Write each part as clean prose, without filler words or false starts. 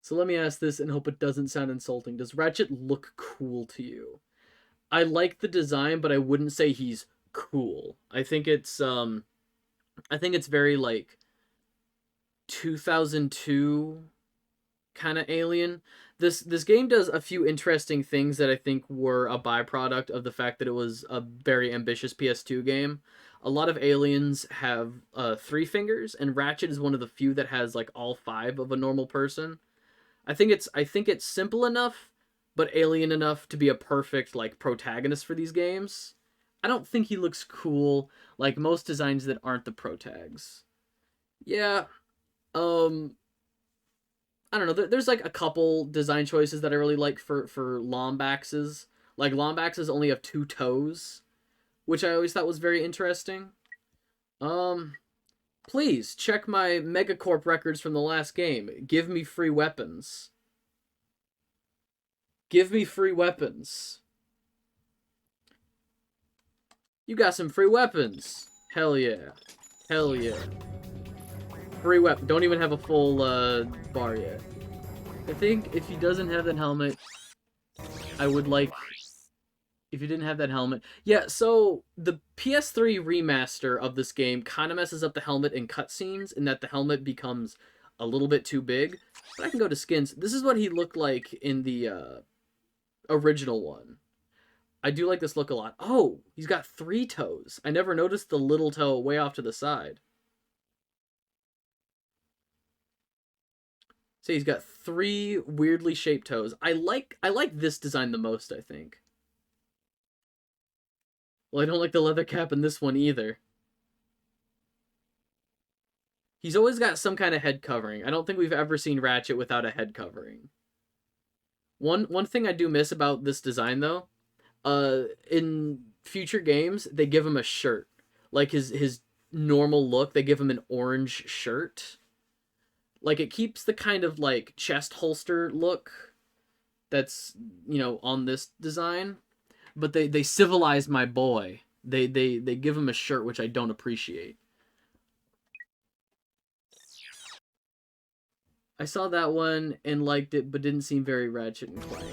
So let me ask this and hope it doesn't sound insulting. Does Ratchet look cool to you? I like the design, but I wouldn't say he's cool. I think it's very like 2002 kind of alien. This game does a few interesting things that I think were a byproduct of the fact that it was a very ambitious PS2 game. A lot of aliens have three fingers, and Ratchet is one of the few that has like all five of a normal person. I think it's simple enough, but alien enough to be a perfect like protagonist for these games. I don't think he looks cool like most designs that aren't the protags. Yeah, um, I don't know. There's like a couple design choices that I really like for Lombaxes. Like Lombaxes only have two toes, which I always thought was very interesting. Um, Please check my Megacorp records from the last game. Give me free weapons. Give me free weapons. You got some free weapons. Hell yeah. Hell yeah. Free weapon. Don't even have a full bar yet. I think if he doesn't have that helmet, I would like... If you didn't have that helmet... Yeah, so the PS3 remaster of this game kind of messes up the helmet in cutscenes in that the helmet becomes a little bit too big. But I can go to skins. This is what he looked like in the original one. I do like this look a lot. Oh, he's got three toes. I never noticed the little toe way off to the side. So he's got three weirdly shaped toes. I like this design the most, I think. Well, I don't like the leather cap in this one either. He's always got some kind of head covering. I don't think we've ever seen Ratchet without a head covering. One thing I do miss about this design, though, in future games, they give him a shirt. Like his normal look, they give him an orange shirt. Like, it keeps the kind of, like, chest holster look that's, you know, on this design. But they civilize my boy. They give him a shirt, which I don't appreciate. I saw that one and liked it, but didn't seem very Ratchet and Clank.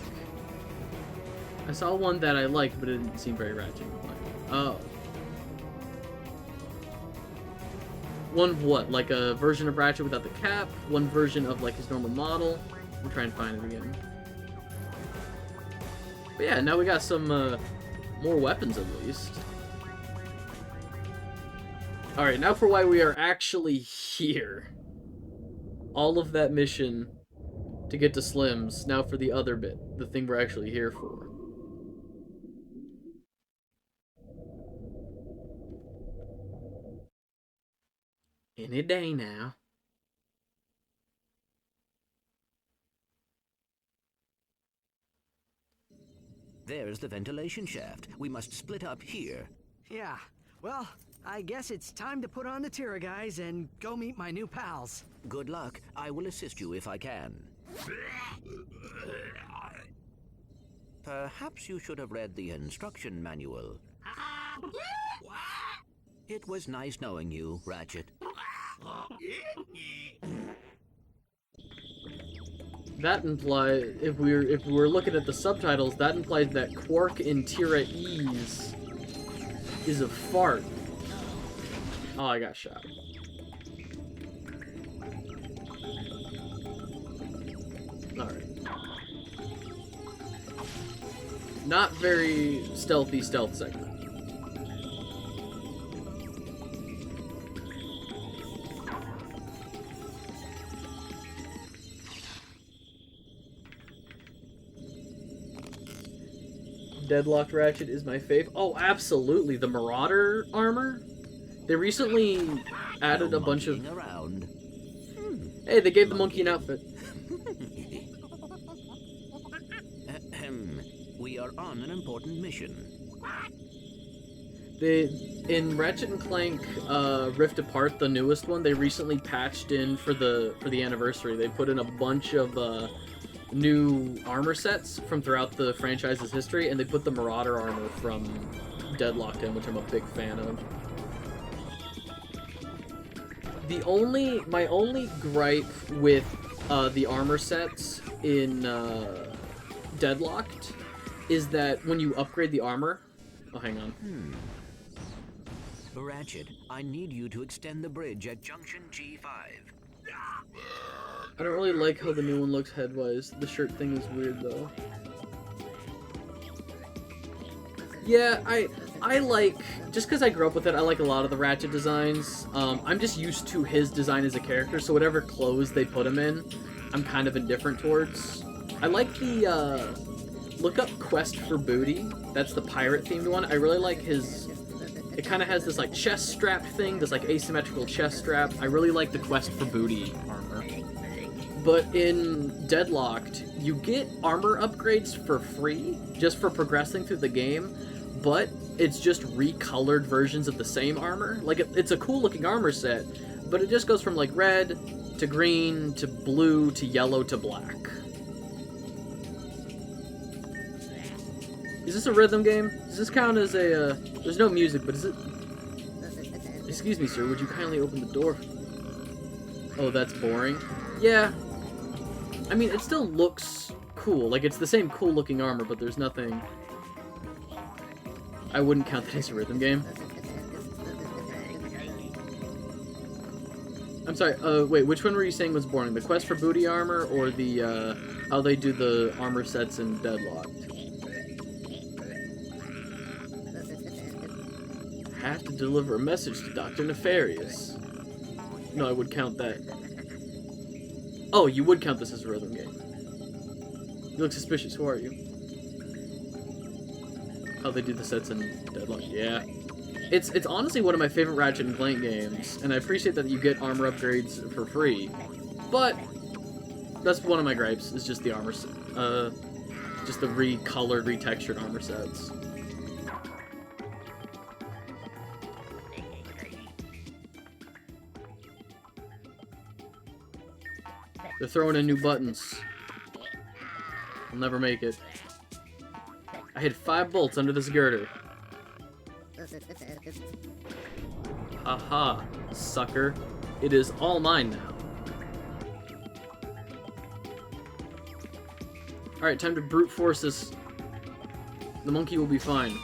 I saw one that I liked, but it didn't seem very Ratchet and Clank. Oh. One of what? Like a version of Ratchet without the cap? One version of like his normal model? I'm trying to find it again. But yeah, now we got some more weapons at least. Alright, now for why we are actually here. All of that mission to get to Slim's. Now for the other bit. The thing we're actually here for. Any day now. There's the ventilation shaft. We must split up here. Yeah, well, I guess it's time to put on the Tira guys and go meet my new pals. Good luck. I will assist you if I can. Perhaps you should have read the instruction manual. It was nice knowing you, Ratchet. That implies, if we're looking at the subtitles, that implies that Quark in Tira Ease is a fart. Oh, I got shot. Alright. Not very stealthy stealth segment. Deadlocked Ratchet is my fave. Oh, absolutely. The Marauder armor? They recently added a bunch of... around. Hey, they gave the monkey an outfit. We are on an important mission. In Ratchet and Clank Rift Apart, the newest one, they recently patched in for the anniversary. They put in a bunch of new armor sets from throughout the franchise's history, and they put the Marauder armor from Deadlocked in, which I'm a big fan of. My only gripe with the armor sets in Deadlocked is that when you upgrade the armor... Oh, hang on. Ratchet, I need you to extend the bridge at junction G5. I don't really like how the new one looks head-wise. The shirt thing is weird, though. Yeah, I like... Just because I grew up with it, I like a lot of the Ratchet designs. I'm just used to his design as a character, so whatever clothes they put him in, I'm kind of indifferent towards. I like the, look up Quest for Booty. That's the pirate-themed one. I really like his... It kind of has this, like, chest strap thing, this, like, asymmetrical chest strap. I really like the Quest for Booty armor. But in Deadlocked, you get armor upgrades for free, just for progressing through the game, but it's just recolored versions of the same armor. Like, it's a cool-looking armor set, but it just goes from, like, red to green to blue to yellow to black. Is this a rhythm game? Does this count as a, there's no music, but is it... Excuse me, sir, would you kindly open the door? Oh, that's boring. Yeah. I mean, it still looks cool. Like, it's the same cool-looking armor, but there's nothing... I wouldn't count that as a rhythm game. I'm sorry, wait, which one were you saying was boring? The Quest for Booty armor, or the, how they do the armor sets in Deadlocked? Have to deliver a message to Dr. Nefarious. No, I would count that. Oh, you would count this as a rhythm game. You look suspicious. Who are you? How they do the sets in Deadlock. Yeah. It's honestly one of my favorite Ratchet and Clank games, and I appreciate that you get armor upgrades for free. But that's one of my gripes, is just the armor just the recolored, retextured armor sets. They're throwing in new buttons. I'll never make it. I hid 5 bolts under this girder. Haha, sucker. It is all mine now. Alright, time to brute force this. The monkey will be fine.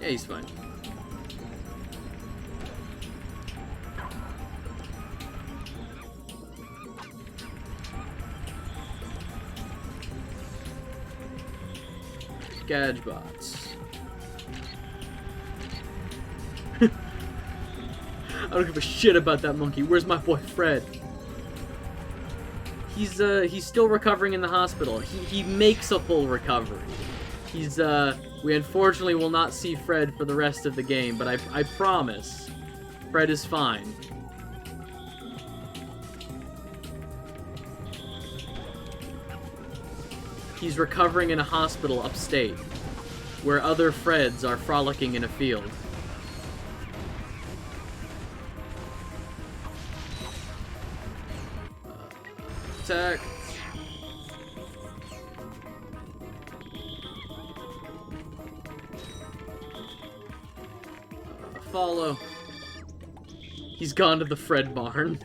Yeah, he's fine. Gadgebots. I don't give a shit about that monkey. Where's my boy Fred? He's still recovering in the hospital. He makes a full recovery. We unfortunately will not see Fred for the rest of the game, but I promise, Fred is fine. He's recovering in a hospital upstate, where other Freds are frolicking in a field. Attack. Follow. He's gone to the Fred barn.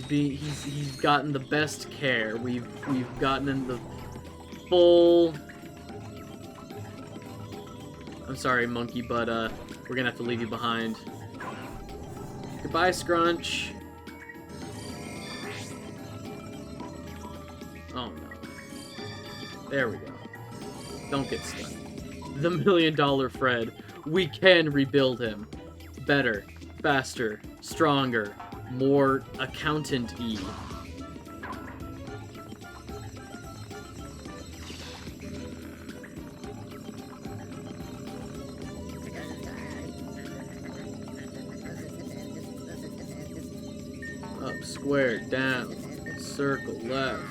He's gotten the best care. We've gotten in the full... I'm sorry, monkey, but we're gonna have to leave you behind. Goodbye, Scrunch. Oh no. There we go. Don't get stuck. The $1 Million Fred. We can rebuild him. Better, faster, stronger, more accountant-y. Up, square, down, circle, left.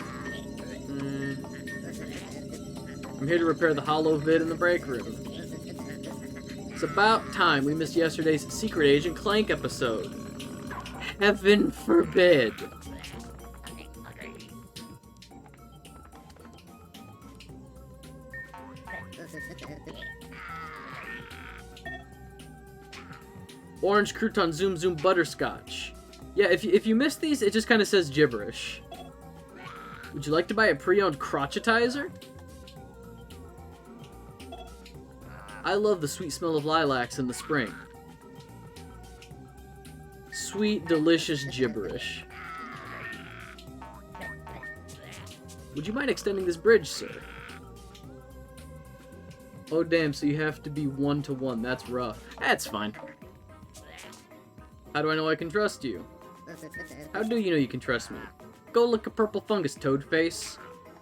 I'm here to repair the hollow vid in the break room. It's about time. We missed yesterday's Secret Agent Clank episode. Heaven forbid. Orange crouton zoom zoom butterscotch. Yeah, if you miss these, it just kind of says gibberish. Would you like to buy a pre-owned crotchetizer? I love the sweet smell of lilacs in the spring. Sweet, delicious gibberish. Would you mind extending this bridge, sir? Oh damn, so you have to be 1-to-1. That's rough. That's fine. How do I know I can trust you? How do you know you can trust me? Go lick a purple fungus, Toadface.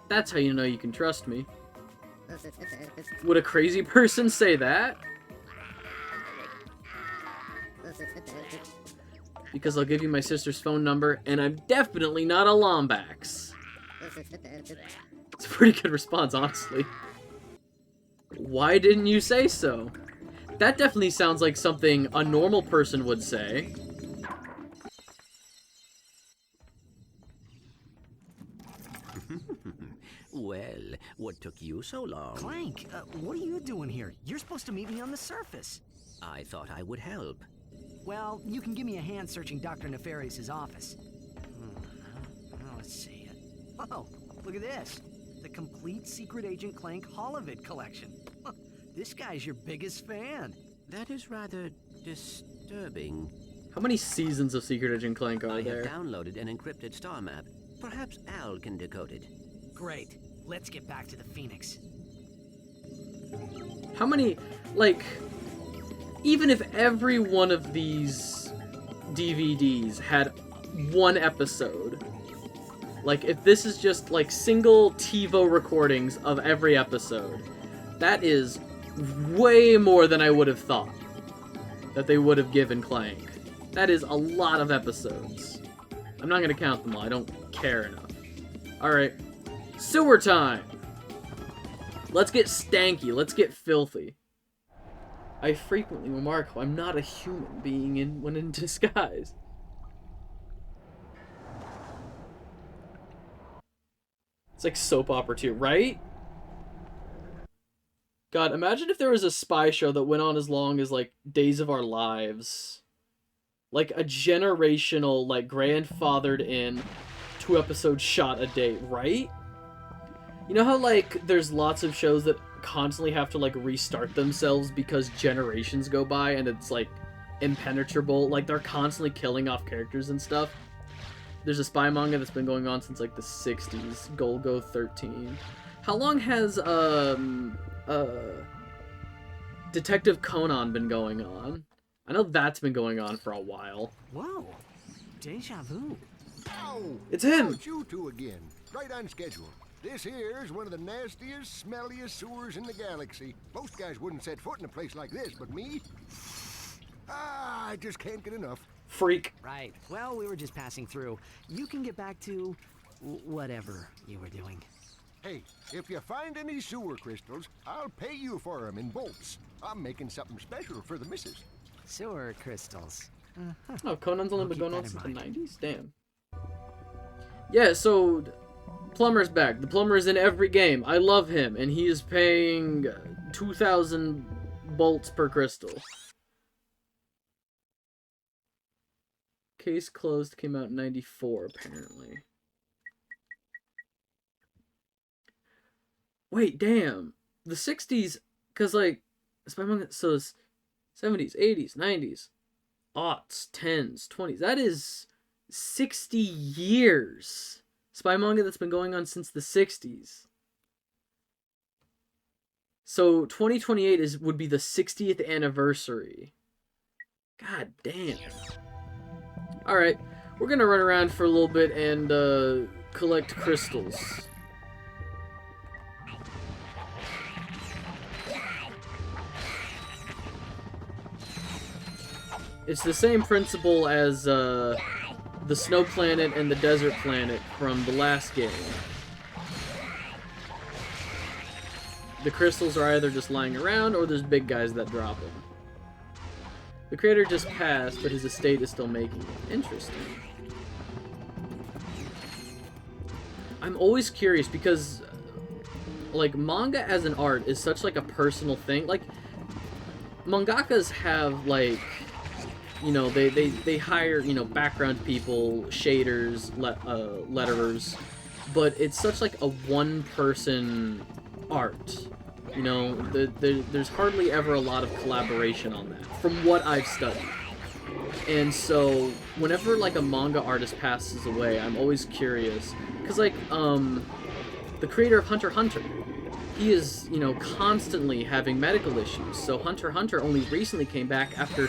That's how you know you can trust me. Would a crazy person say that? Because I'll give you my sister's phone number, and I'm definitely not a Lombax. It's a pretty good response, honestly. Why didn't you say so? That definitely sounds like something a normal person would say. Well, what took you so long? Clank, what are you doing here? You're supposed to meet me on the surface. I thought I would help. Well, you can give me a hand searching Dr. Nefarious' office. Let's see. Oh, look at this. The complete Secret Agent Clank Holovid collection. This guy's your biggest fan. That is rather disturbing. How many seasons of Secret Agent Clank are I there? have downloaded an encrypted star map. Perhaps Al can decode it. Great. Let's get back to the Phoenix. How many, like, even if every one of these DVDs had one episode, like, if this is just, like, single TiVo recordings of every episode, that is way more than I would have thought that they would have given Clank. That is a lot of episodes. I'm not going to count them all. I don't care enough. Alright. Sewer time! Let's get stanky. Let's get filthy. I frequently remark how I'm not a human being when in disguise. It's like soap opera too, right? God, imagine if there was a spy show that went on as long as, like, Days of Our Lives. Like, a generational, like, grandfathered in 2 episodes shot a day, right? You know how, like, there's lots of shows that constantly have to, like, restart themselves because generations go by and it's, like, impenetrable? Like, they're constantly killing off characters and stuff. There's a spy manga that's been going on since, like, the 60s. Golgo 13. How long has, Detective Conan been going on? I know that's been going on for a while. Whoa. Deja vu. Oh, It's him! it's you two again. Right on schedule. This here's one of the nastiest, smelliest sewers in the galaxy. Most guys wouldn't set foot in a place like this, but me? I just can't get enough. Freak. Right. Well, we were just passing through. You can get back to whatever you were doing. Hey, if you find any sewer crystals, I'll pay you for them in bolts. I'm making something special for the missus. Sewer crystals. Oh, Conan's only I'll been keep going on that since in the mind. 90s? Damn. Yeah, so Plumber's back. The plumber is in every game. I love him, and he is paying 2,000 bolts per crystal. Case Closed came out in 94, apparently. Wait, damn. The 60s, because, like, Spy Manga, so it's 70s, 80s, 90s, aughts, 10s, 20s. That is 60 years. Spy Manga that's been going on since the 60s. So 2028 would be the 60th anniversary. God damn. Alright, we're gonna run around for a little bit and collect crystals. It's the same principle as the snow planet and the desert planet from the last game. The crystals are either just lying around or there's big guys that drop them. The creator just passed, but his estate is still making it. Interesting. I'm always curious because a like manga as an art is such like a personal thing. Like mangakas have like, you know, they hire, you know, background people, shaders, letterers, but it's such like a one person art. You know, there's hardly ever a lot of collaboration on that, from what I've studied. And so, whenever like a manga artist passes away, I'm always curious, because like the creator of Hunter x Hunter, he is, you know, constantly having medical issues. So Hunter x Hunter only recently came back after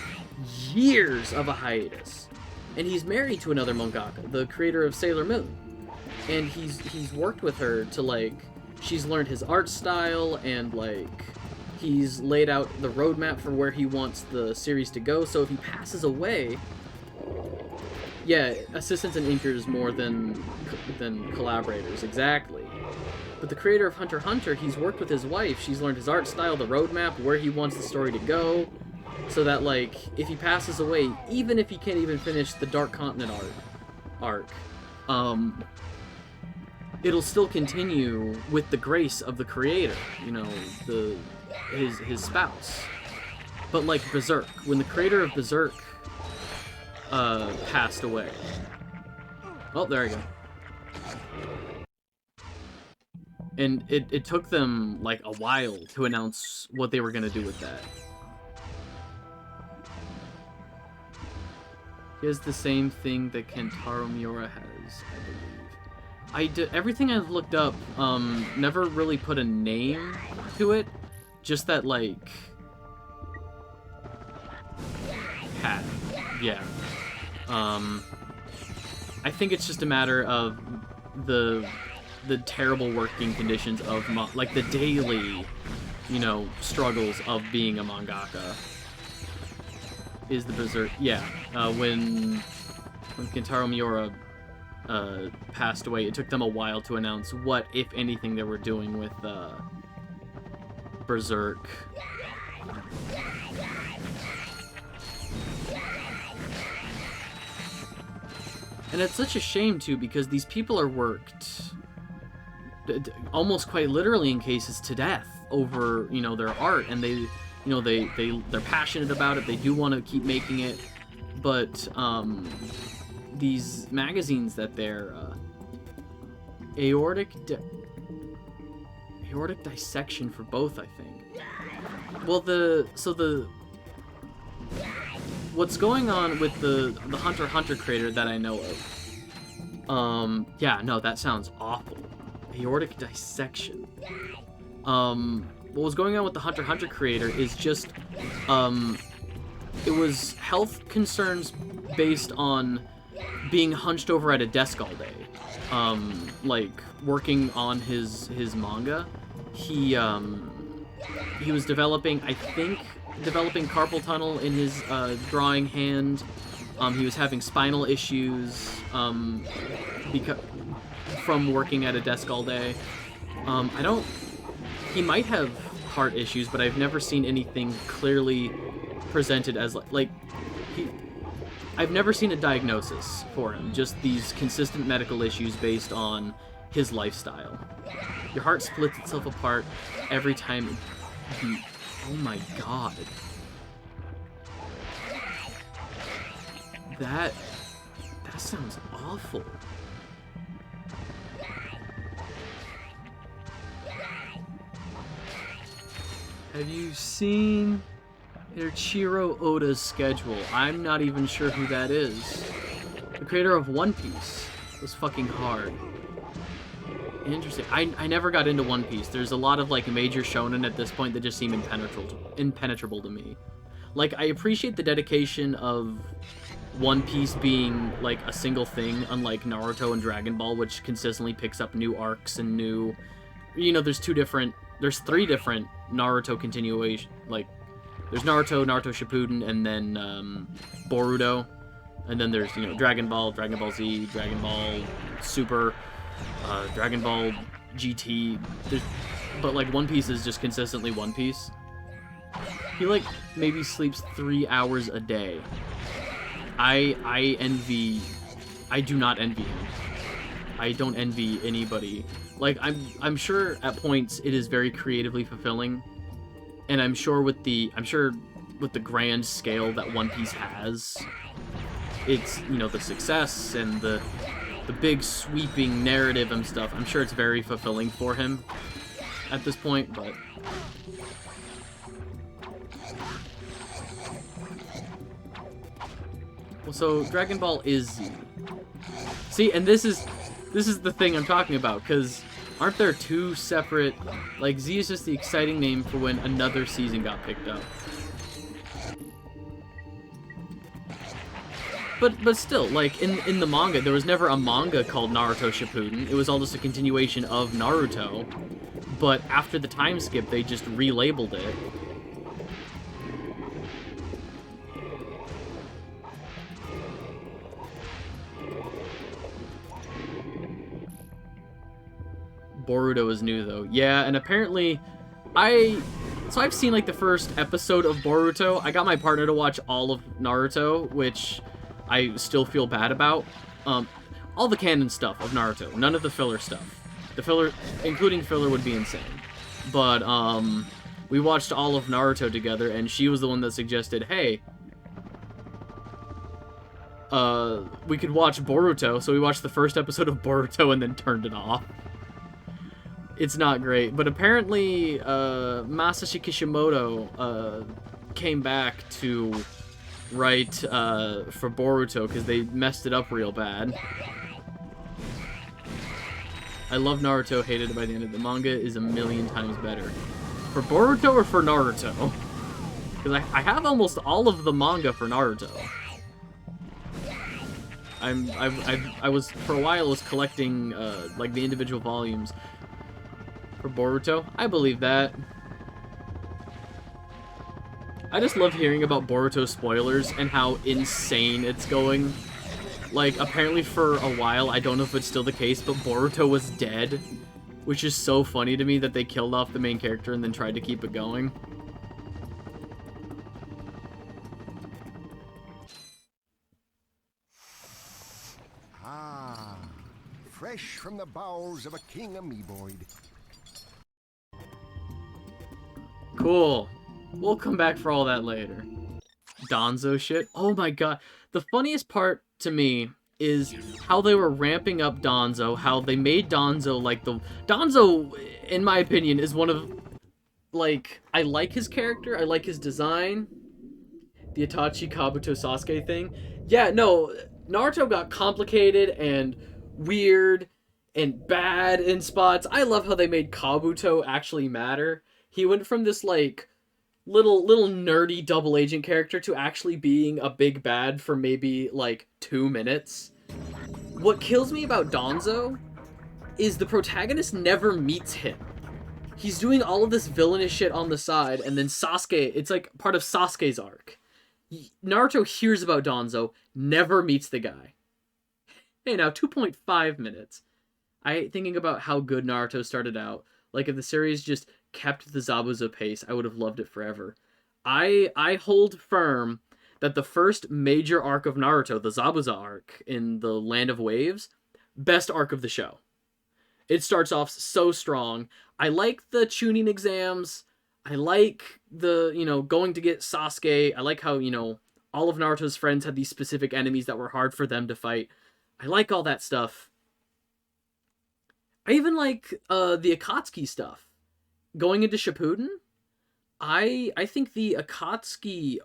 years of a hiatus, and he's married to another mangaka, the creator of Sailor Moon, and he's worked with her to like. She's learned his art style, and like he's laid out the roadmap for where he wants the series to go. So if he passes away, yeah, assistants and inkers more than collaborators, exactly. But the creator of Hunter x Hunter, he's worked with his wife. She's learned his art style, the roadmap, where he wants the story to go, so that like if he passes away, even if he can't even finish the Dark Continent arc, it'll still continue with the grace of the creator, you know, his spouse. But like Berserk, when the creator of Berserk passed away. Oh, there you go. And it took them like a while to announce what they were gonna do with that. He has the same thing that Kentaro Miura has, I believe. Everything I've looked up, never really put a name to it. Just that, like... hat. Yeah. I think it's just a matter of the terrible working conditions of, like, the daily, you know, struggles of being a mangaka. Is the Berserk... Yeah. When Kentaro Miura... passed away, it took them a while to announce what, if anything, they were doing with Berserk. And it's such a shame too, because these people are worked almost quite literally in cases to death over, you know, their art, and they, you know, they're passionate about it, they do want to keep making it, but these magazines that they're aortic dissection for both, I think. Well, what's going on with the Hunter x Hunter creator that I know of? Yeah, no, that sounds awful. Aortic dissection. What was going on with the Hunter x Hunter creator is just it was health concerns based on being hunched over at a desk all day, like working on his manga. He was developing carpal tunnel in his drawing hand. He was having spinal issues because from working at a desk all day. He might have heart issues, but I've never seen anything clearly presented as I've never seen a diagnosis for him, just these consistent medical issues based on his lifestyle. Your heart splits itself apart every time it beats. Oh my god. That sounds awful. Have you seen Eiichiro Oda's schedule? I'm not even sure who that is. The creator of One Piece was fucking hard. Interesting. I never got into One Piece. There's a lot of like major shonen at this point that just seem impenetrable to me. Like, I appreciate the dedication of One Piece being like a single thing, unlike Naruto and Dragon Ball, which consistently picks up new arcs and new, you know, there's three different Naruto continuation, like there's Naruto Shippuden, and then Boruto, and then there's, you know, Dragon Ball Z, Dragon Ball Super, Dragon Ball GT. But like One Piece is just consistently One Piece. He like maybe sleeps 3 hours a day. I do not envy him. I don't envy anybody Like, I'm sure at points it is very creatively fulfilling, and I'm sure with the grand scale that One Piece has, it's, you know, the success and the big sweeping narrative and stuff, I'm sure it's very fulfilling for him at this point, but well, so Dragon Ball is Z. See, and this is the thing I'm talking about, because aren't there two separate, like, Z is just the exciting name for when another season got picked up. But still, like, in the manga, there was never a manga called Naruto Shippuden. It was all just a continuation of Naruto. But after the time skip, they just relabeled it. Boruto is new, though. Yeah, and apparently, so I've seen, like, the first episode of Boruto. I got my partner to watch all of Naruto, which I still feel bad about. All the canon stuff of Naruto. None of the filler stuff. The filler, including filler, would be insane. But, we watched all of Naruto together, and she was the one that suggested, hey, we could watch Boruto. So we watched the first episode of Boruto and then turned it off. It's not great, but apparently Masashi Kishimoto came back to write for Boruto because they messed it up real bad. I love Naruto, hated it by the end of the manga is a million times better. For Boruto or for Naruto? Because I have almost all of the manga for Naruto. I was, for a while, was collecting like the individual volumes. For Boruto? I believe that. I just love hearing about Boruto spoilers and how insane it's going. Like, apparently for a while, I don't know if it's still the case, but Boruto was dead. Which is so funny to me that they killed off the main character and then tried to keep it going. Ah, fresh from the bowels of a king amoeboid. Cool. We'll come back for all that later. Danzo shit. Oh my god. The funniest part to me is how they were ramping up Danzo, how they made Danzo like the... Danzo, in my opinion, is one of... Like, I like his character, I like his design. The Itachi Kabuto Sasuke thing. Yeah, no, Naruto got complicated and weird and bad in spots. I love how they made Kabuto actually matter. He went from this, like, little nerdy double agent character to actually being a big bad for maybe, like, 2 minutes. What kills me about Danzo is the protagonist never meets him. He's doing all of this villainous shit on the side, and then Sasuke, it's like part of Sasuke's arc. Naruto hears about Danzo, never meets the guy. Hey, now, 2.5 minutes. Thinking about how good Naruto started out. Like, if the series just kept the Zabuza pace, I would have loved it forever. I hold firm that the first major arc of Naruto, the Zabuza arc in the Land of Waves, best arc of the show. It starts off so strong. I like the Chunin exams. I like the, going to get Sasuke. I like how, all of Naruto's friends had these specific enemies that were hard for them to fight. I like all that stuff. I even like the Akatsuki stuff. Going into Shippuden, I think the Akatsuki,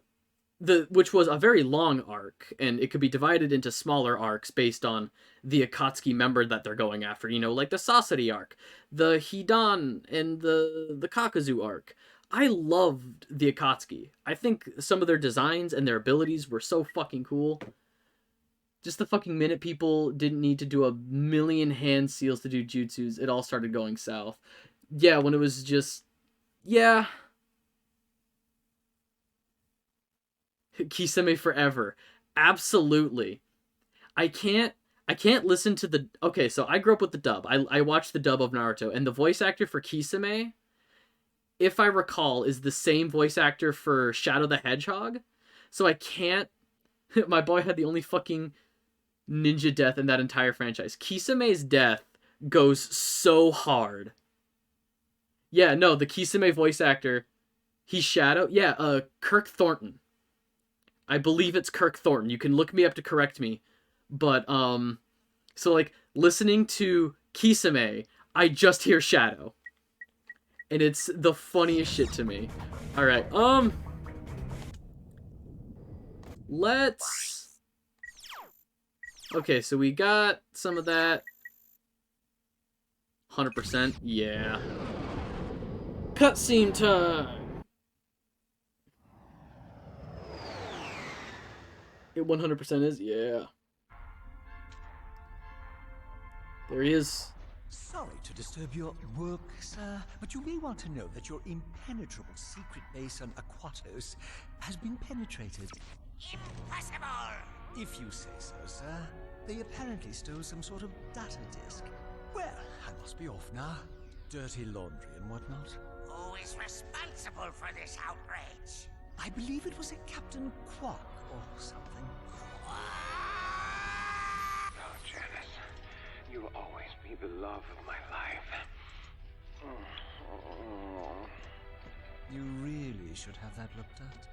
which was a very long arc, and it could be divided into smaller arcs based on the Akatsuki member that they're going after, like the Sasori arc, the Hidan, and the Kakazu arc. I loved the Akatsuki. I think some of their designs and their abilities were so fucking cool. Just the fucking minute people didn't need to do a million hand seals to do jutsus, it all started going south. Yeah, when it was just... Yeah. Kisame forever. Absolutely. I can't listen to the... Okay, so I grew up with the dub. I watched the dub of Naruto, and the voice actor for Kisame, if I recall, is the same voice actor for Shadow the Hedgehog. So I can't... My boy had the only fucking ninja death in that entire franchise. Kisame's death goes so hard. Yeah, no, the Kisame voice actor, he's Shadow. Yeah, Kirk Thornton. I believe it's Kirk Thornton. You can look me up to correct me. But, so, like, listening to Kisame, I just hear Shadow. And it's the funniest shit to me. Alright, let's... Okay, so we got some of that. 100%, yeah. Cutscene time! It 100% is, yeah. There he is. Sorry to disturb your work, sir, but you may want to know that your impenetrable secret base on Aquatos has been penetrated. Impossible! If you say so, sir. They apparently stole some sort of data disk. Well, I must be off now. Dirty laundry and whatnot. Who is responsible for this outrage? I believe it was a Captain Quark or something. Oh, Janice, you'll always be the love of my life. You really should have that looked at.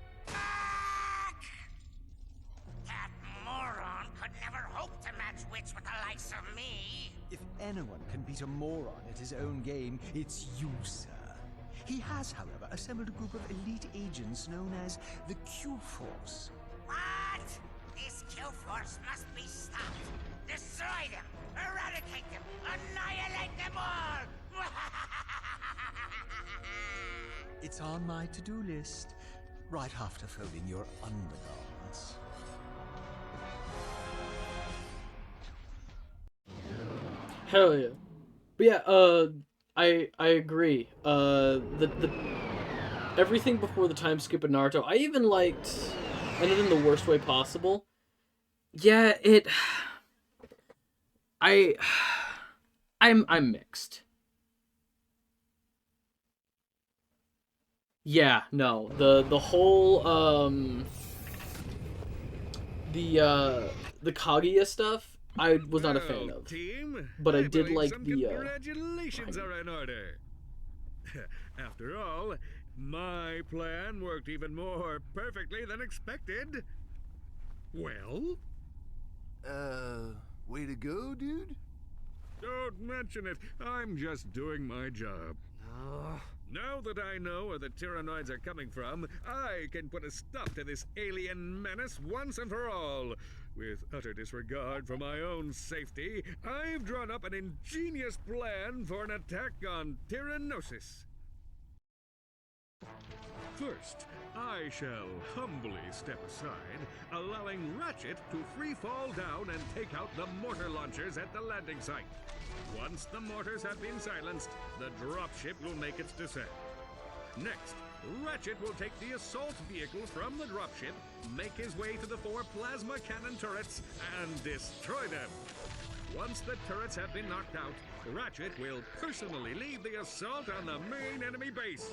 That moron could never hope to match wits with the likes of me. If anyone can beat a moron at his own game, it's you, sir. He has, however, assembled a group of elite agents known as the Q-Force. What? This Q-Force must be stopped. Destroy them, eradicate them, annihilate them all! It's on my to-do list, right after folding your undergarments. Hell yeah. But yeah, I agree. The everything before the time skip in Naruto, I even liked, and in the worst way possible. Yeah, I'm mixed. Yeah, no. The whole the Kaguya stuff I was not a fan of. Team, but I did believe like some the congratulations are in order. After all, my plan worked even more perfectly than expected. Well? Way to go, dude. Don't mention it. I'm just doing my job. Now that I know where the Tyrannoids are coming from, I can put a stop to this alien menace once and for all. With utter disregard for my own safety, I've drawn up an ingenious plan for an attack on Tyrannosis. First, I shall humbly step aside, allowing Ratchet to free fall down and take out the mortar launchers at the landing site. Once the mortars have been silenced, the dropship will make its descent. Next, Ratchet will take the assault vehicles from the dropship, make his way to the 4 plasma cannon turrets, and destroy them. Once the turrets have been knocked out, Ratchet will personally lead the assault on the main enemy base.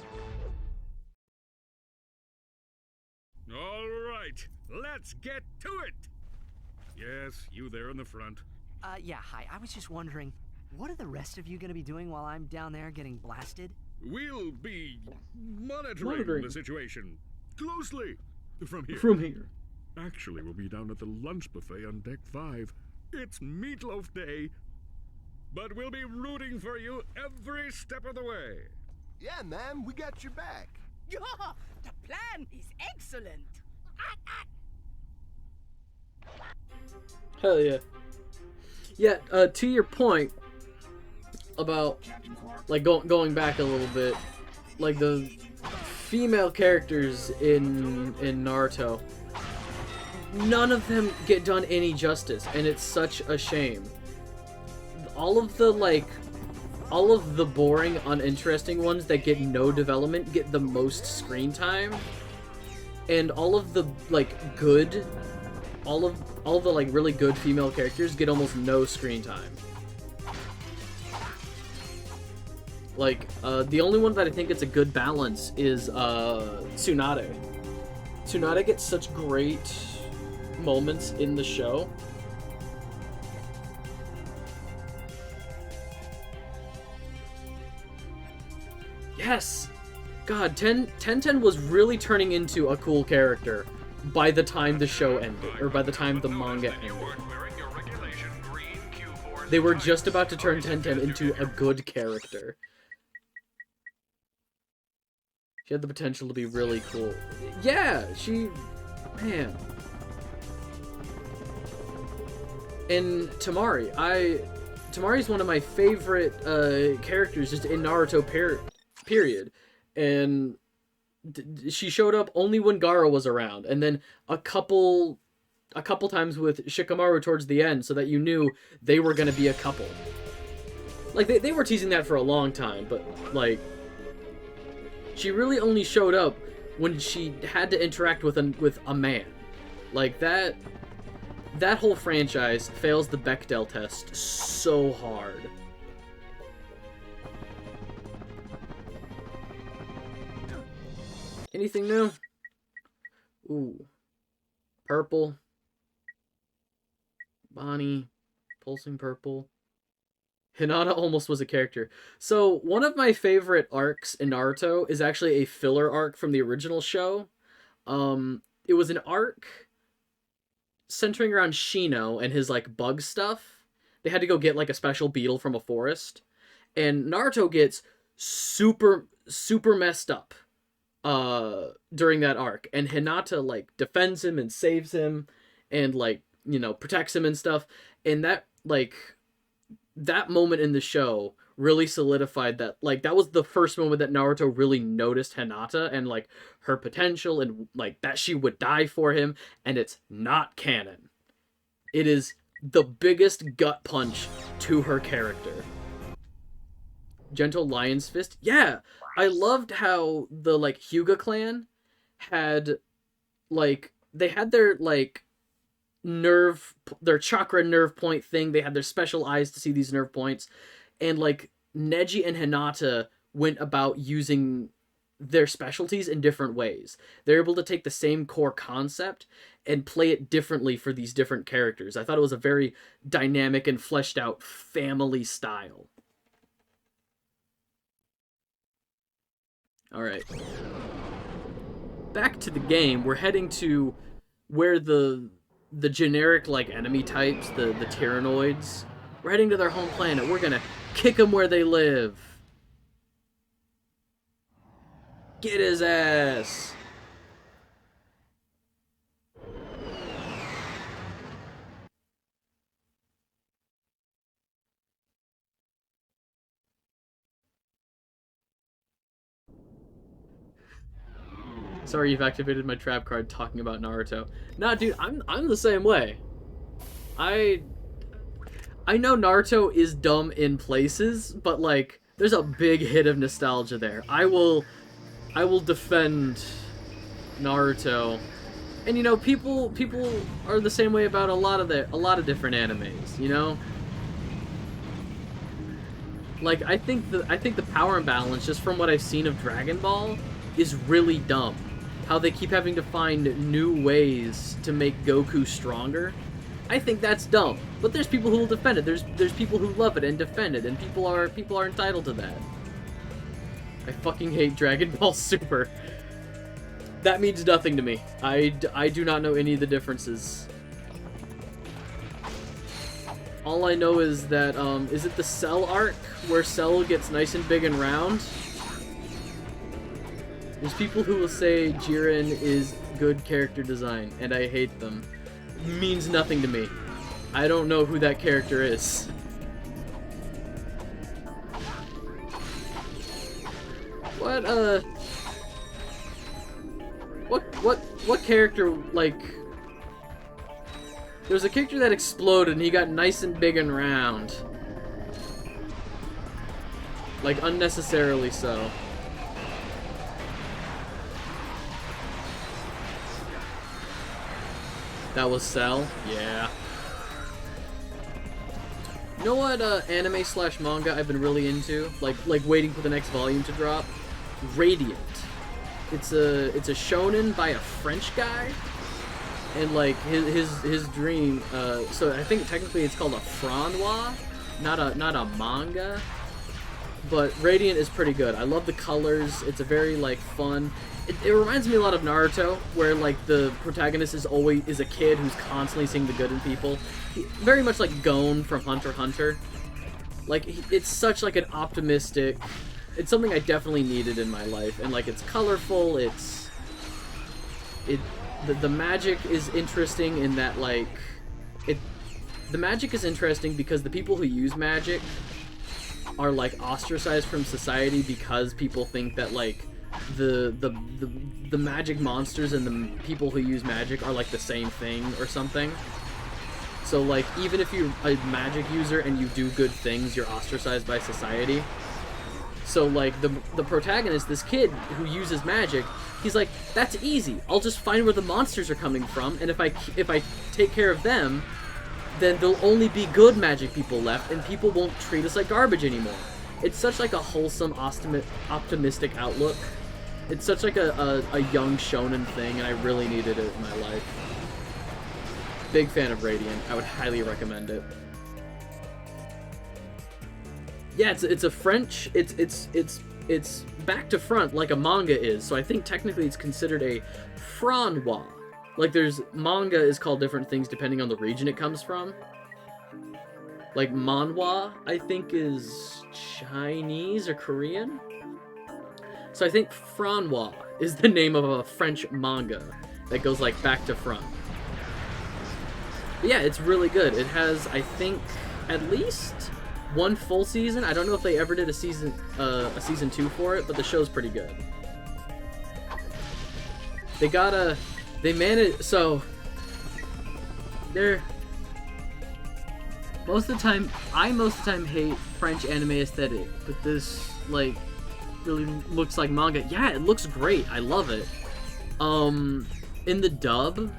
All right, let's get to it! Yes, you there in the front. Yeah, hi. I was just wondering, what are the rest of you gonna be doing while I'm down there getting blasted? We'll be monitoring the situation closely from here. From here. Actually, we'll be down at the lunch buffet on deck 5. It's Meatloaf Day. But we'll be rooting for you every step of the way. Yeah, man, we got your back. Yeah, the plan is excellent. Hell yeah. Yeah, to your point about, like, going back a little bit, like, the female characters in Naruto, none of them get done any justice, and it's such a shame. All of the boring, uninteresting ones that get no development get the most screen time, and all of the, like, good, all of the, like, really good female characters get almost no screen time. Like, the only one that I think it's a good balance is, Tsunade. Tsunade gets such great moments in the show. Yes! God, 1010 was really turning into a cool character by the time the show ended, or by the time the manga ended. They were just about to turn 1010 into a good character. She had the potential to be really cool. Yeah, man. And Tamari's one of my favorite characters just in Naruto period. And she showed up only when Gaara was around, and then a couple times with Shikamaru towards the end, so that you knew they were gonna be a couple. Like, they were teasing that for a long time, but, like, she really only showed up when she had to interact with a man. Like, that whole franchise fails the Bechdel test so hard. Anything new? Ooh. Purple. Bonnie. Pulsing purple. Hinata almost was a character. So, one of my favorite arcs in Naruto is actually a filler arc from the original show. It was an arc centering around Shino and his, like, bug stuff. They had to go get, like, a special beetle from a forest. And Naruto gets super, super messed up during that arc. And Hinata, like, defends him and saves him and, like, you know, protects him and stuff. And that, like, that moment in the show really solidified that, like, that was the first moment that Naruto really noticed Hinata and, like, her potential and, like, that she would die for him, and it's not canon. It is the biggest gut punch to her character. Gentle Lion's Fist? Yeah! I loved how the, like, Hyuga clan had, like, they had their, like, their chakra nerve point thing. They had their special eyes to see these nerve points. And, like, Neji and Hinata went about using their specialties in different ways. They're able to take the same core concept and play it differently for these different characters. I thought it was a very dynamic and fleshed out family style. Alright. Back to the game. We're heading to where the generic, like, enemy types, the Tyrannoids, we're heading to their home planet. We're gonna kick them where they live. Get his ass. Sorry, you've activated my trap card talking about Naruto. Nah, dude, I'm the same way. I know Naruto is dumb in places, but, like, there's a big hit of nostalgia there. I will defend Naruto. And, you know, people are the same way about a lot of different animes, you know? Like, I think the power imbalance, just from what I've seen of Dragon Ball, is really dumb. How they keep having to find new ways to make Goku stronger. I think that's dumb. But there's people who will defend it. There's people who love it and defend it, and people are entitled to that. I fucking hate Dragon Ball Super. That means nothing to me. I do not know any of the differences. All I know is that, is it the Cell arc, where Cell gets nice and big and round? There's people who will say Jiren is good character design, and I hate them. Means nothing to me. I don't know who that character is. What character, like... There was a character that exploded and he got nice and big and round. Like, unnecessarily so. That was Cell? Yeah. You know what anime / manga I've been really into? Like waiting for the next volume to drop? Radiant. It's a shonen by a French guy. And, like, his dream, so I think technically it's called a franchise, not a manga. but Radiant is pretty good. I love the colors. It's a very, like, fun... It reminds me a lot of Naruto, where, like, the protagonist is a kid who's constantly seeing the good in people. Very much like Gon from Hunter x Hunter. Like, it's such, like, an optimistic... It's something I definitely needed in my life. And, like, it's colorful, the magic is interesting in that, like... The magic is interesting because the people who use magic are, like, ostracized from society because people think that, like, the magic monsters and the people who use magic are, like, the same thing or something. So, like, even if you're a magic user and you do good things, you're ostracized by society. So, like, the protagonist, this kid who uses magic, he's like, that's easy. I'll just find where the monsters are coming from, and if I take care of them, then there'll only be good magic people left, and people won't treat us like garbage anymore. It's such, like, a wholesome, optimistic outlook. It's such, like, a young shonen thing, and I really needed it in my life. Big fan of Radiant. I would highly recommend it. Yeah, it's a French... It's back to front like a manga is, so I think technically it's considered a franchise. Like, manga is called different things depending on the region it comes from. Like, manhwa, I think, is Chinese or Korean. So I think franchise is the name of a French manga that goes, like, back to front. But yeah, it's really good. It has, I think, at least one full season. I don't know if they ever did a season 2 for it, but the show's pretty good. They managed, so they're most of the time hate French anime aesthetic, but this, like, really looks like manga. Yeah, it looks great. I love it. In the dub,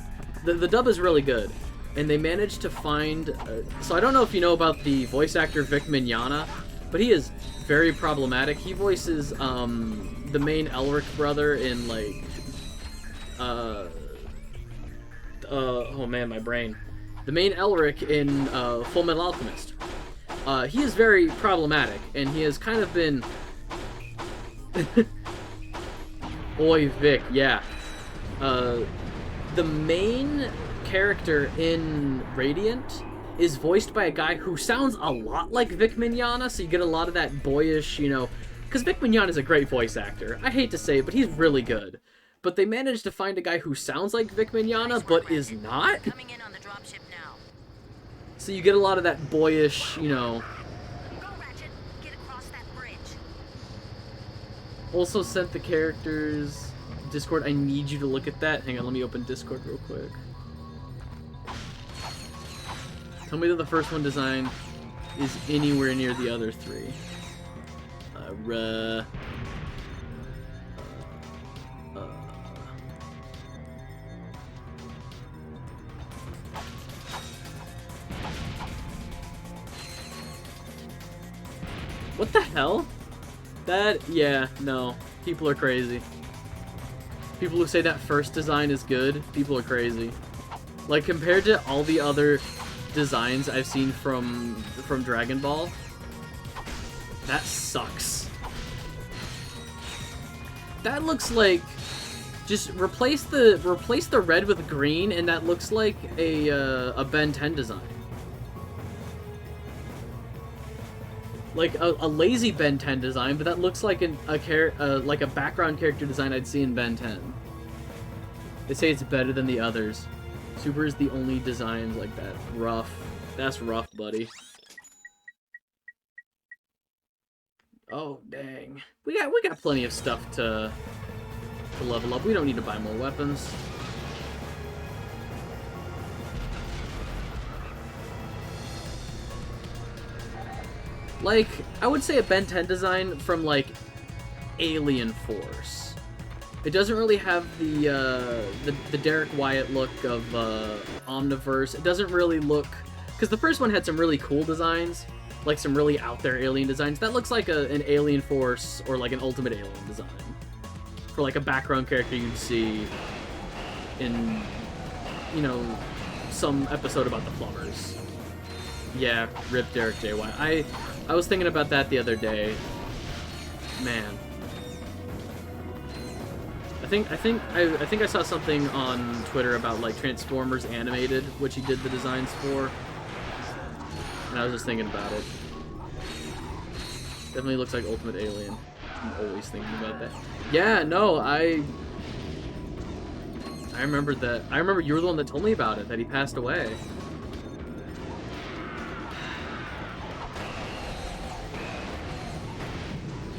the dub is really good, and they managed to find. So I don't know if you know about the voice actor Vic Mignogna, but he is very problematic. He voices the main Elric brother in, like, oh man, my brain. The main Elric in Full Metal Alchemist. He is very problematic, and he has kind of been... Oi, Vic, yeah. The main character in Radiant is voiced by a guy who sounds a lot like Vic Mignogna, so you get a lot of that boyish, you know... Because Vic Mignogna is a great voice actor. I hate to say it, but he's really good. But they managed to find a guy who sounds like Vic Mignogna, but is not. Coming in on the dropship now. So you get a lot of that boyish, you know. Go, Ratchet. Get across that bridge. Also sent the characters Discord. I need you to look at that. Hang on, let me open Discord real quick. Tell me that the first one design is anywhere near the other three. What the hell? Yeah, no. People are crazy. People who say that first design is good, people are crazy. Like, compared to all the other designs I've seen from Dragon Ball, that sucks. That looks like... Just replace the red with green, and that looks like a Ben 10 design. Like a lazy Ben 10 design, but that looks like like a background character design I'd see in Ben 10. They say it's better than the others. Super is the only designs like that. Rough. That's rough, buddy. Oh dang. We got plenty of stuff to level up. We don't need to buy more weapons. Like, I would say a Ben 10 design from, like, Alien Force. It doesn't really have the Derek Wyatt look of Omniverse. It doesn't really look... Because the first one had some really cool designs, like some really out-there alien designs. That looks like an Alien Force or, like, an Ultimate Alien design. For, like, a background character you'd see in, you know, some episode about the plumbers. Yeah, rip Derek J. Wyatt. I was thinking about that the other day. man. I think I saw something on Twitter about like Transformers Animated, which he did the designs for, and I was just thinking about it. Definitely looks like Ultimate Alien. I'm always thinking about that. Yeah, no, I remember that. I remember you were the one that told me about it, that he passed away.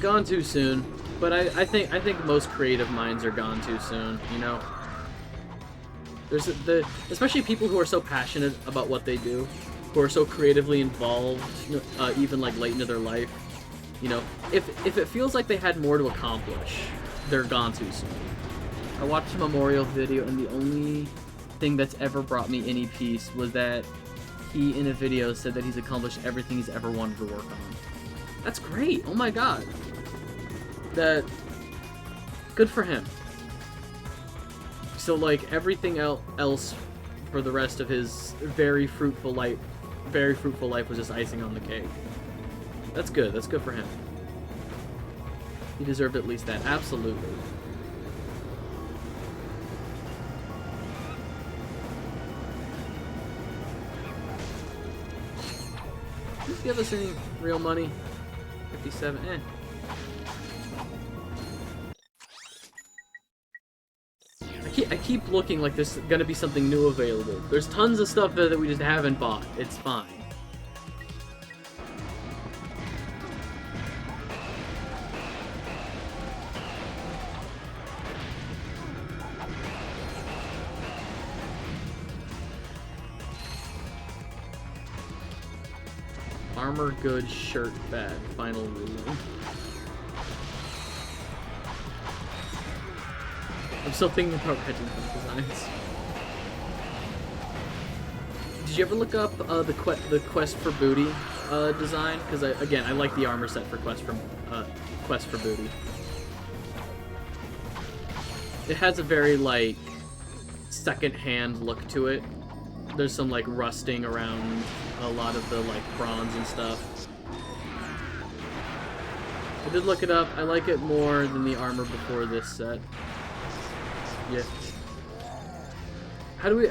Gone too soon. But I think most creative minds are gone too soon, you know? There's especially people who are so passionate about what they do, who are so creatively involved, even like late into their life. You know, if it feels like they had more to accomplish, they're gone too soon. I watched a memorial video, and the only thing that's ever brought me any peace was that he, in a video, said that he's accomplished everything he's ever wanted to work on. That's great. Oh my god. That, good for him. So like everything else for the rest of his very fruitful life was just icing on the cake. That's good. That's good for him. He deserved at least that. Absolutely. Just give us any real money. 57. Eh. I keep looking like there's gonna be something new available. There's tons of stuff there that we just haven't bought. It's fine. Armor good, shirt bad. Final ruling. I'm still thinking about Ratchet designs. Did you ever look up the Quest for Booty design? Because again, I like the armor set for Quest for Booty. It has a very like second-hand look to it. There's some like rusting around a lot of the like bronze and stuff. I did look it up. I like it more than the armor before this set. Yeah. How do we?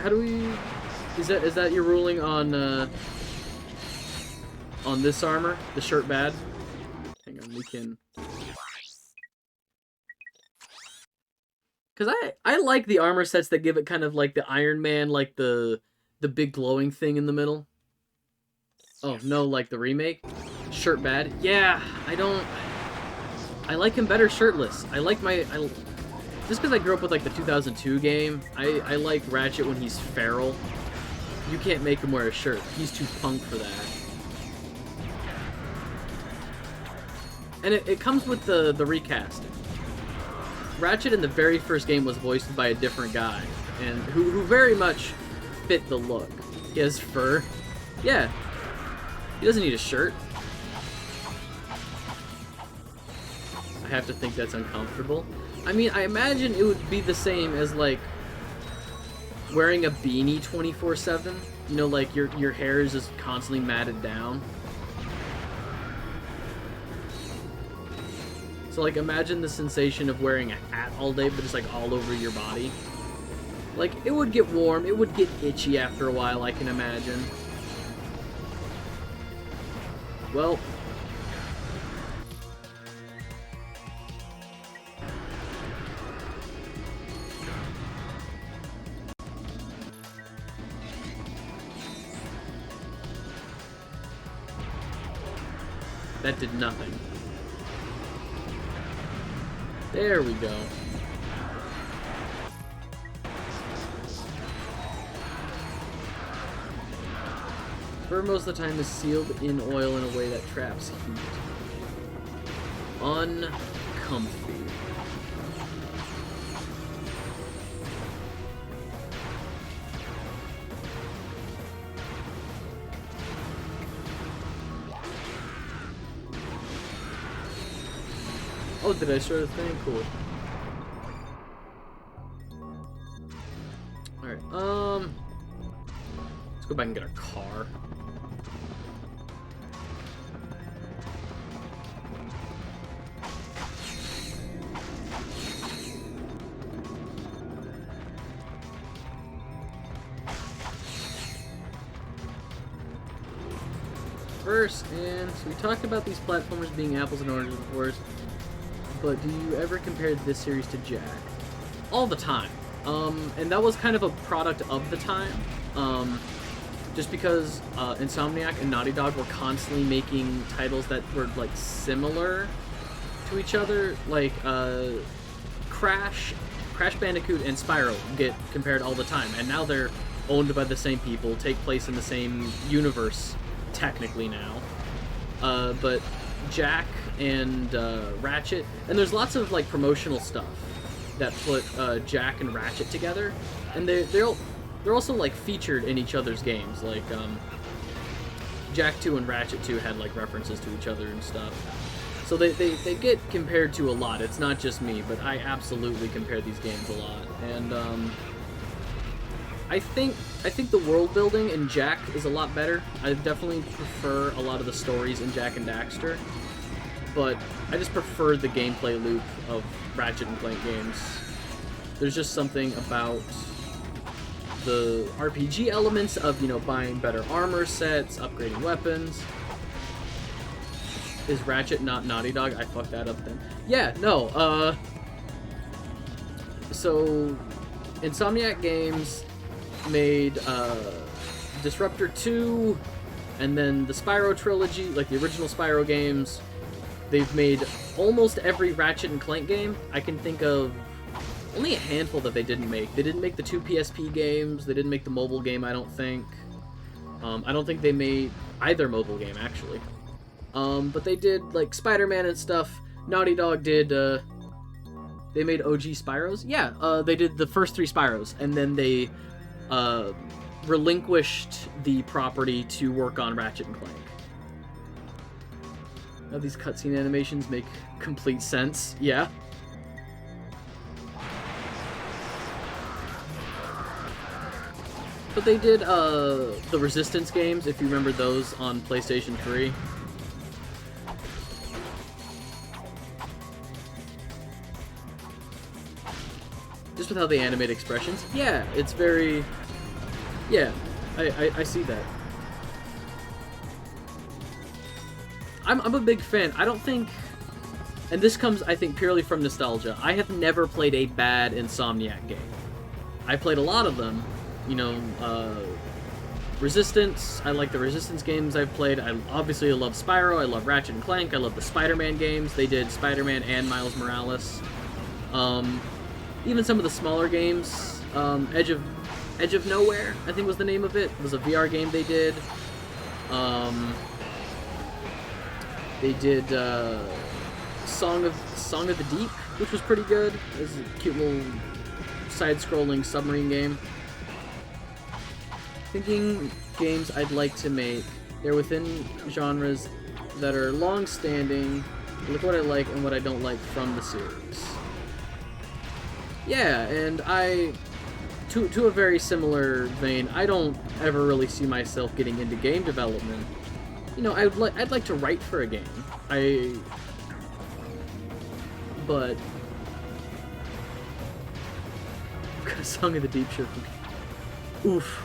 Is that your ruling on this armor? The shirt bad? Hang on, we can. Cause I like the armor sets that give it kind of like the Iron Man, like the big glowing thing in the middle. Oh no, like the remake? Shirt bad? Yeah, I like him better shirtless. Just because I grew up with like the 2002 game, I like Ratchet when he's feral. You can't make him wear a shirt. He's too punk for that. And it comes with the recasting. Ratchet in the very first game was voiced by a different guy, and who very much fit the look. He has fur. Yeah. He doesn't need a shirt. I have to think that's uncomfortable. I mean, I imagine it would be the same as, like, wearing a beanie 24/7. You know, like, your hair is just constantly matted down. So, like, imagine the sensation of wearing a hat all day, but it's, like, all over your body. Like, it would get warm. It would get itchy after a while, I can imagine. Well... that did nothing. There we go. Fur most of the time is sealed in oil in a way that traps heat. Uncomfy. Oh, did I start a thing? Cool. Alright, let's go back and get a car. first. And so we talked about these platformers being apples and oranges, of course. But do you ever compare this series to Jack? All the time. And that was kind of a product of the time. Just because Insomniac and Naughty Dog were constantly making titles that were like similar to each other, like Crash Bandicoot and Spyro get compared all the time, and now they're owned by the same people, take place in the same universe technically now. But Jack and Ratchet, and there's lots of like promotional stuff that put Jack and Ratchet together, and they're also like featured in each other's games. Like Jack 2 and Ratchet 2 had like references to each other and stuff. So they get compared to a lot. It's not just me, but I absolutely compare these games a lot. And I think the world building in Jack is a lot better. I definitely prefer a lot of the stories in Jack and Daxter, but I just prefer the gameplay loop of Ratchet and Clank games. There's just something about the RPG elements of, you know, buying better armor sets, upgrading weapons. Is Ratchet not Naughty Dog? I fucked that up then. Yeah, no, so Insomniac Games made Disruptor 2, and then the Spyro trilogy, like the original Spyro games. They've made almost every Ratchet and Clank game. I can think of only a handful that they didn't make. They didn't make the 2 PSP games. They didn't make the mobile game, I don't think. I don't think they made either mobile game, actually. But they did, like, Spider-Man and stuff. Naughty Dog did, they made OG Spyros? Yeah, they did the first 3 Spyros, and then they, relinquished the property to work on Ratchet and Clank. Now these cutscene animations make complete sense, yeah. But they did, the Resistance games, if you remember those on PlayStation 3. Just with how they animate expressions. Yeah, it's very... Yeah, I see that. I'm a big fan. I don't think... And this comes, I think, purely from nostalgia. I have never played a bad Insomniac game. I played a lot of them. You know, Resistance. I like the Resistance games I've played. Obviously, I love Spyro. I love Ratchet and Clank. I love the Spider-Man games. They did Spider-Man and Miles Morales. Even some of the smaller games, Edge of Nowhere, I think was the name of it. It was a VR game they did. They did Song of the Deep, which was pretty good. It was a cute little side-scrolling submarine game. Thinking games I'd like to make. They're within genres that are long-standing. Look what I like and what I don't like from the series. Yeah, and to a very similar vein, I don't ever really see myself getting into game development. You know, I'd like to write for a game. But got a Song of the Deep shirt. Oof.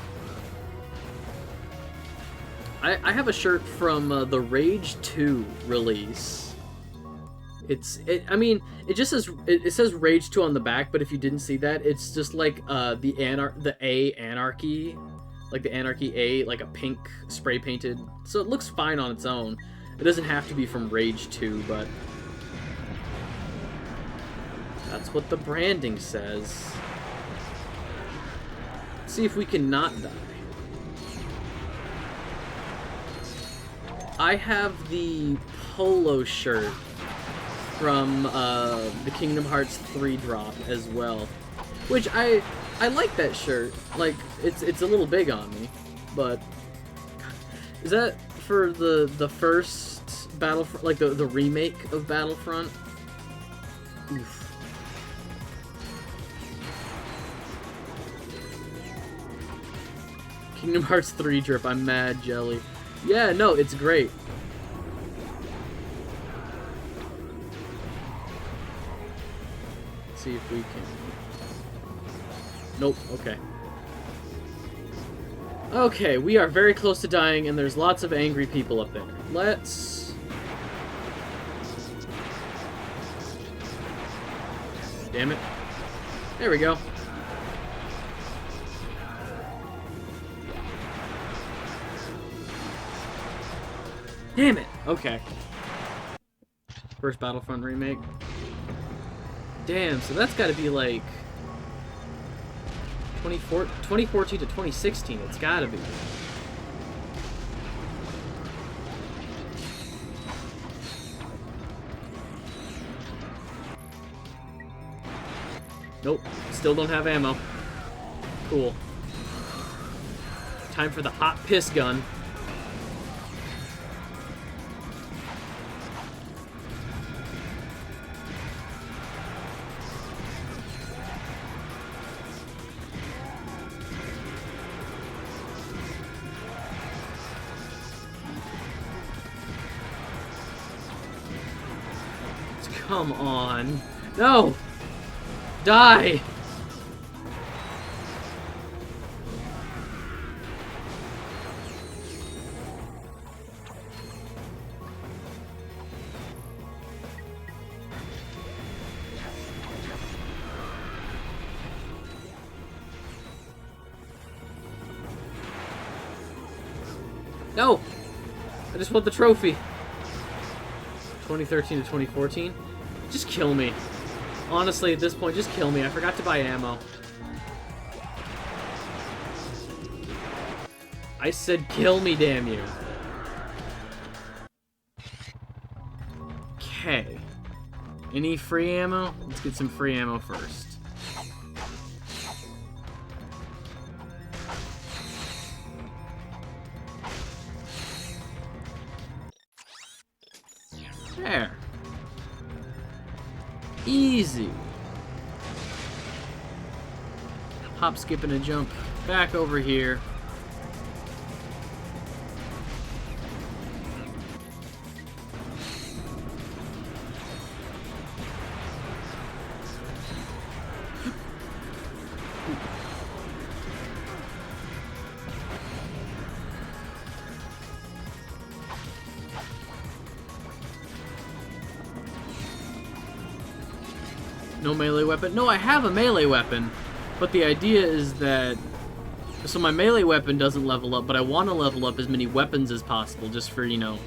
I have a shirt from the Rage 2 release. I mean, it just says it says Rage 2 on the back, but if you didn't see that, it's just like the A Anarchy, like the Anarchy A, like a pink spray painted. So it looks fine on its own. It doesn't have to be from Rage 2, but that's what the branding says. Let's see if we can not die. I have the polo shirt from the Kingdom Hearts 3 drop as well, which I like that shirt. Like, it's a little big on me, but is that for the first Battlefront, like the remake of Battlefront? Oof. Kingdom Hearts 3 drip, I'm mad, Jelly. Yeah, no, it's great. Let's see if we can... Nope, okay. Okay, we are very close to dying, and there's lots of angry people up there. Let's... Damn it. There we go. Damn it! Okay. First Battlefront remake. Damn, so that's gotta be like... 2014 to 2016, it's gotta be. Nope, still don't have ammo. Cool. Time for the hot piss gun. Come on. No! Die! No! I just want the trophy. 2013 to 2014? Just kill me. Honestly, at this point, just kill me. I forgot to buy ammo. I said kill me, damn you. Okay. Any free ammo? Let's get some free ammo first. There. Easy. Hop, skip, and a jump back over here. No melee weapon? No, I have a melee weapon, but the idea is that... So my melee weapon doesn't level up, but I want to level up as many weapons as possible, just for, you know...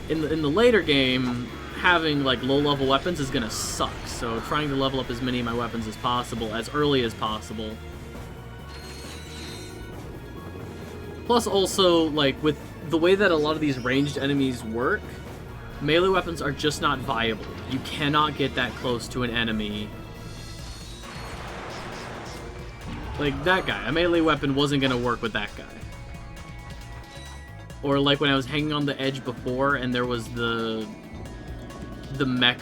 In the later game, having, like, low-level weapons is gonna suck, so trying to level up as many of my weapons as possible, as early as possible. Plus also, like, with the way that a lot of these ranged enemies work, melee weapons are just not viable. You cannot get that close to an enemy. Like that guy. A melee weapon wasn't gonna work with that guy. Or like when I was hanging on the edge before and there was the mech,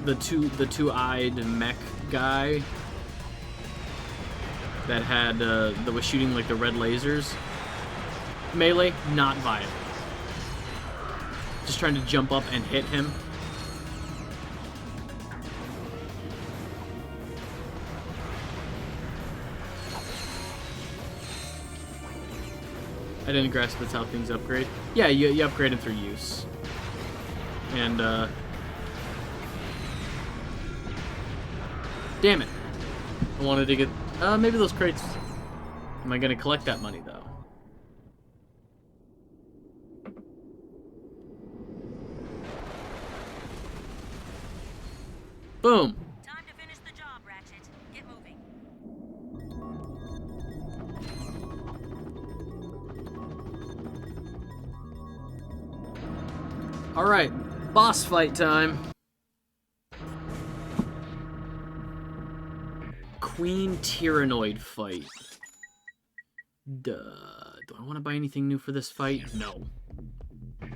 the two-eyed mech guy that had that was shooting like the red lasers. Melee, not viable. Just trying to jump up and hit him. I didn't grasp that's how things upgrade. Yeah, you upgrade them through use. And, damn it. I wanted to get... maybe those crates... Am I gonna collect that money, though? Boom. Time to finish the job, Ratchet. Get moving. All right, boss fight time. Queen Tyrannoid fight. Duh. Do I want to buy anything new for this fight? No.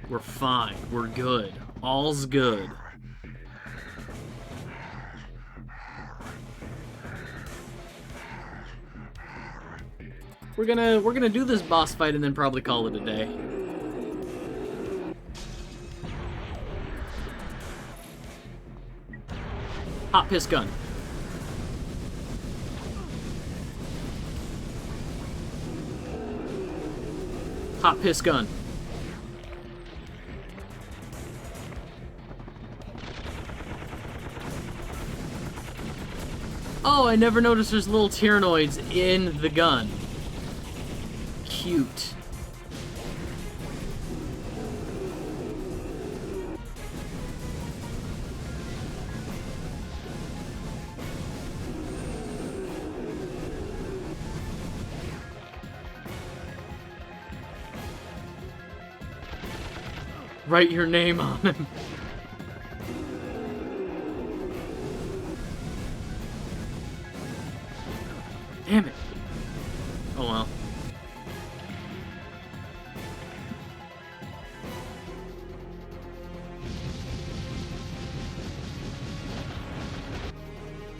We're fine. We're good. All's good. We're gonna do this boss fight and then probably call it a day. Hot piss gun. Hot piss gun. Oh, I never noticed there's little Tyrannoids in the gun. Cute. Write your name on him. Damn it. Oh well.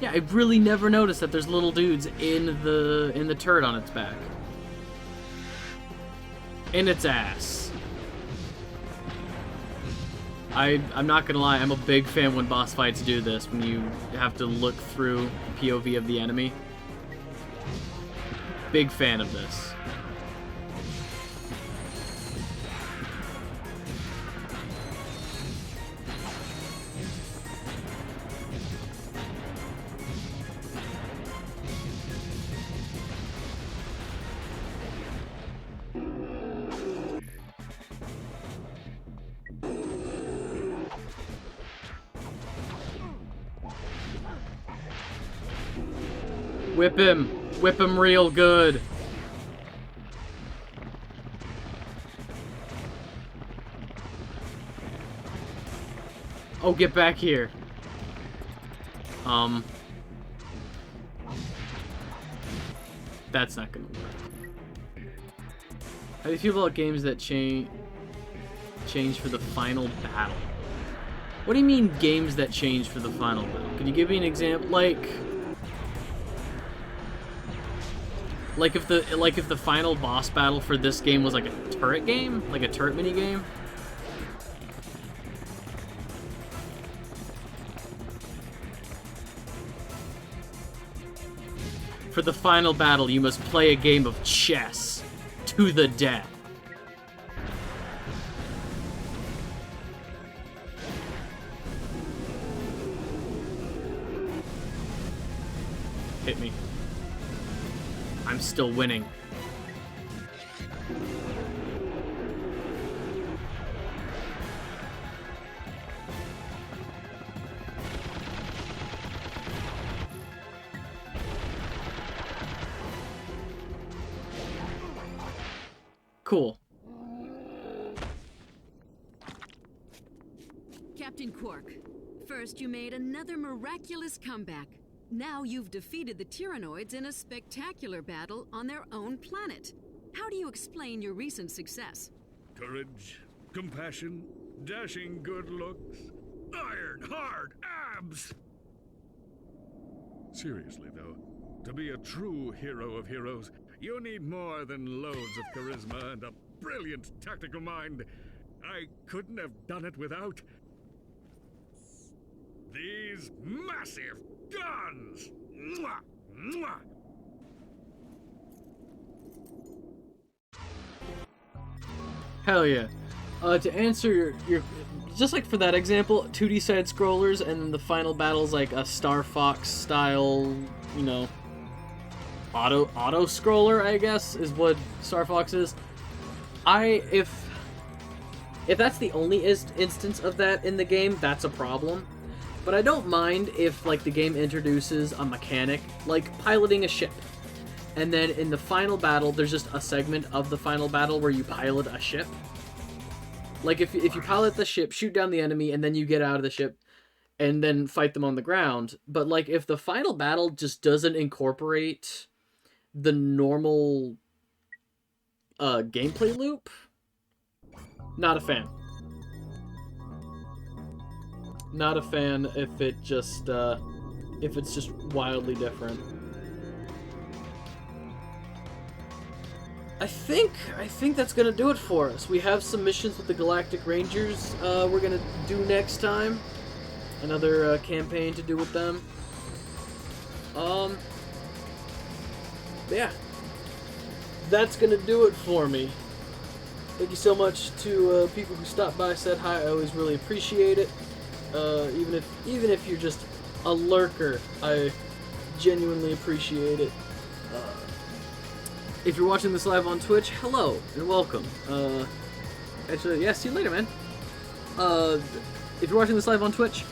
Yeah, I really never noticed that there's little dudes in the turret on its back. In its ass. I'm not gonna lie, I'm a big fan when boss fights do this, when you have to look through POV of the enemy. Big fan of this. Whip him! Whip him real good! Oh, get back here. That's not gonna work. How do you feel about games that change for the final battle? What do you mean games that change for the final battle? Could you give me an example? Like if the final boss battle for this game was like a turret game? Like a turret mini game? For the final battle, you must play a game of chess to the death. Hit me. I'm still winning. Cool. Captain Quark, first you made another miraculous comeback. Now you've defeated the Tyrannoids in a spectacular battle on their own planet. How do you explain your recent success? Courage, compassion, dashing good looks, iron hard abs! Seriously, though, to be a true hero of heroes, you need more than loads of charisma and a brilliant tactical mind. I couldn't have done it without these massive guns! Mwah! Mwah! Hell yeah. To answer your just like for that example, 2D side scrollers, and then the final battle's like a Star Fox style, you know, auto scroller, I guess, is what Star Fox is. If that's the only instance of that in the game, that's a problem. But I don't mind if, like, the game introduces a mechanic, like piloting a ship. And then in the final battle, there's just a segment of the final battle where you pilot a ship. Like, if you pilot the ship, shoot down the enemy, and then you get out of the ship, and then fight them on the ground. But, like, if the final battle just doesn't incorporate the normal gameplay loop, not a fan. Not a fan if it's just wildly different. I think that's gonna do it for us. We have some missions with the Galactic Rangers we're gonna do next time. Another campaign to do with them. Yeah. That's gonna do it for me. Thank you so much to people who stopped by, said hi. I always really appreciate it. Even if you're just a lurker, I genuinely appreciate it. If you're watching this live on Twitch, hello and welcome. Actually, yeah, see you later, man. If you're watching this live on Twitch,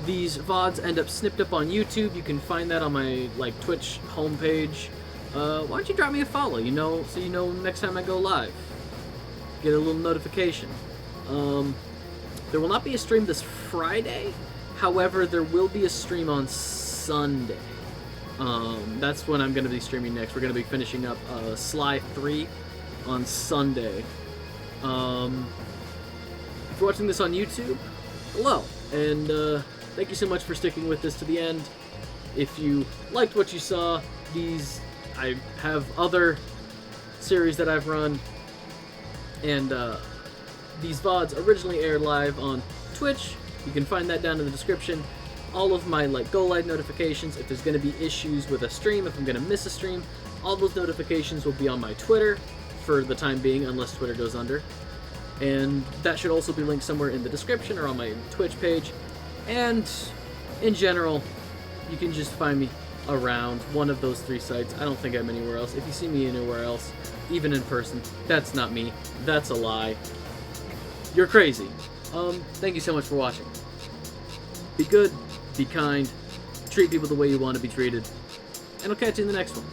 these VODs end up snipped up on YouTube. You can find that on my Twitch homepage. Why don't you drop me a follow? So you know next time I go live. Get a little notification. There will not be a stream this Friday. However, there will be a stream on Sunday. That's when I'm going to be streaming next. We're going to be finishing up Sly 3 on Sunday. If you're watching this on YouTube, hello, and thank you so much for sticking with this to the end. If you liked what you saw, I have other series that I've run, and these VODs originally aired live on Twitch. You can find that down in the description. All of my go live notifications, if there's going to be issues with a stream, if I'm going to miss a stream, all those notifications will be on my Twitter for the time being, unless Twitter goes under. And that should also be linked somewhere in the description or on my Twitch page. And in general, you can just find me around one of those 3 sites. I don't think I'm anywhere else. If you see me anywhere else, even in person, that's not me. That's a lie. You're crazy. Thank you so much for watching. Be good, be kind, treat people the way you want to be treated, and I'll catch you in the next one.